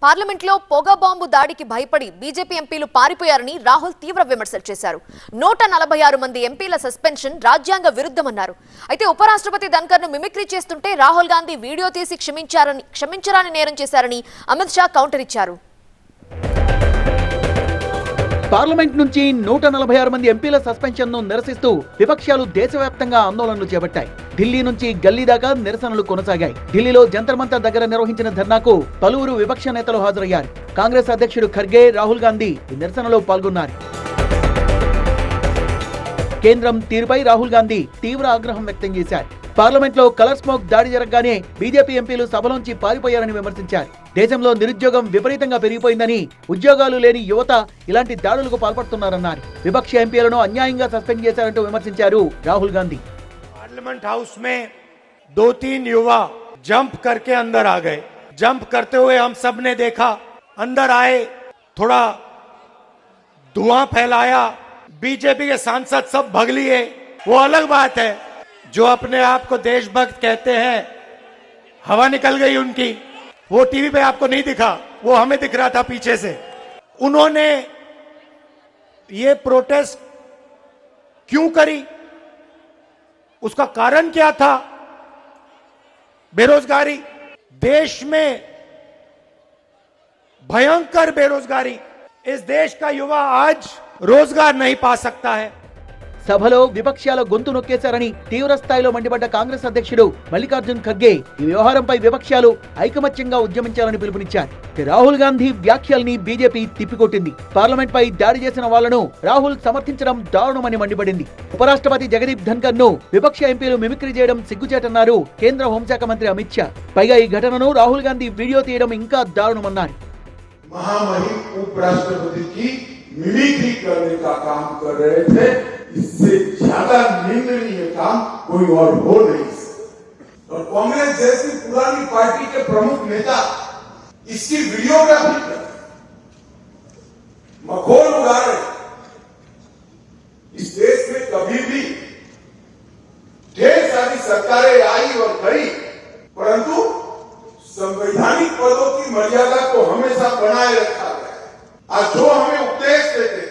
పార్లమెంట్లో పొగ బాంబు దాడికి భయపడి బీజేపీ ఎంపీలు పారిపోయారని రాహుల్ తీవ్ర విమర్శలు చేశారు. 146 మంది ఎంపీల సస్పెన్షన్ రాజ్యాంగ విరుద్ధమన్నారు. అయితే ఉపరాష్ట్రపతి ధన్కర్ను మిమిక్రీ చేస్తుంటే రాహుల్ గాంధీ వీడియో తీసి క్షమించరాని నేరం చేశారని అమిత్ షా కౌంటర్ ఇచ్చారు. పార్లమెంట్ నుంచి 146 మంది ఎంపీల సస్పెన్షన్ ను నిరసిస్తూ విపక్షాలు దేశవ్యాప్తంగా ఆందోళనలు చేపట్టాయి. ఢిల్లీ నుంచి గల్లీ దాకా నిరసనలు కొనసాగాయి. ఢిల్లీలో జంతర్ మంతర్ దగ్గర నిర్వహించిన ధర్నాకు పలువురు విపక్ష నేతలు హాజరయ్యారు. కాంగ్రెస్ అధ్యక్షుడు ఖర్గే, రాహుల్ గాంధీ ఈ నిరసనలో పాల్గొన్నారు. కేంద్రం తీరుపై రాహుల్ గాంధీ తీవ్ర ఆగ్రహం వ్యక్తం చేశారు. పార్లమెంట్ లో కలర్ స్మోక్ దాడి జరగగానే బీజేపీ ఎంపీలు సభలోంచి పారిపోయారని విమర్శించారు. దేశంలో నిరుద్యోగం విపరీతంగా పెరిగిపోయిందని, ఉద్యోగాలు లేని యువత ఇలాంటి దాడులకు పాల్పడుతున్నారన్నారు. విపక్ష ఎంపీలను అన్యాయంగా సస్పెండ్ చేశారంటూ విమర్శించారు రాహుల్ గాంధీ. पार्लियामेंट हाउस में 2-3 युवा जंप करके अंदर आ गए. जंप करते हुए हम सब ने देखा. अंदर आए, थोड़ा धुआं फैलाया. बीजेपी के सांसद सब भग लिए. वो अलग बात है. जो अपने आप को देशभक्त कहते हैं, हवा निकल गई उनकी. वो टीवी पे आपको नहीं दिखा, वो हमें दिख रहा था पीछे से. उन्होंने ये प्रोटेस्ट क्यों करी, उसका कारण क्या था? बेरोजगारी. देश में भयंकर बेरोजगारी. इस देश का युवा आज रोजगार नहीं पा सकता है. సభలో విపక్షాల గొంతు నొక్కేశారని తీవ్ర స్థాయిలో మండిపడ్డ కాంగ్రెస్ అధ్యక్షుడు మల్లికార్జున్ ఖర్గే ఈ వ్యవహారంపై విపక్షాలు ఐకమత్యంగా ఉద్యమించాలని పిలుపునిచ్చారు. రాహుల్ గాంధీ వ్యాఖ్యల్ని బీజేపీ తిప్పికొట్టింది. పార్లమెంట్ పై దాడి చేసిన వాళ్లను రాహుల్ సమర్థించడం దారుణమని మండిపడింది. ఉపరాష్ట్రపతి జగదీప్ ధన్కర్ ను విపక్ష ఎంపీలు మిమిక్రీ చేయడం సిగ్గుచేటన్నారు కేంద్ర హోంశాఖ మంత్రి అమిత్ షా. పైగా ఈ ఘటనను రాహుల్ గాంధీ వీడియో తీయడం ఇంకా దారుణమన్నారు. महामहिम उपराष्ट्रपति की मिमिक्री करने का काम कर रहे थे. इससे ज्यादा निंदनीय काम कोई और हो नहीं सकता. और कांग्रेस जैसी पुरानी पार्टी के प्रमुख नेता इसकी वीडियोग्राफी कर मखौल उड़ा रहे. इस देश में कभी भी ढेर सारी सरकारें आई और गई, परंतु संवैधानिक पदों की मर्यादा को हमेशा बनाए रखा गया. आज जो हमें उपदेश देते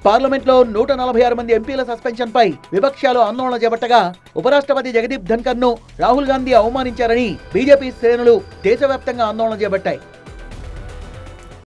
పార్లమెంట్ లో 146 మంది ఎంపీల సస్పెన్షన్ పై విపక్షాలు ఆందోళన చేపట్టగా ఉపరాష్ట్రపతి జగదీప్ ధన్కర్ ను రాహుల్ గాంధీ అవమానించారని బీజేపీ శ్రేణులు దేశవ్యాప్తంగా ఆందోళన చేపట్టాయి.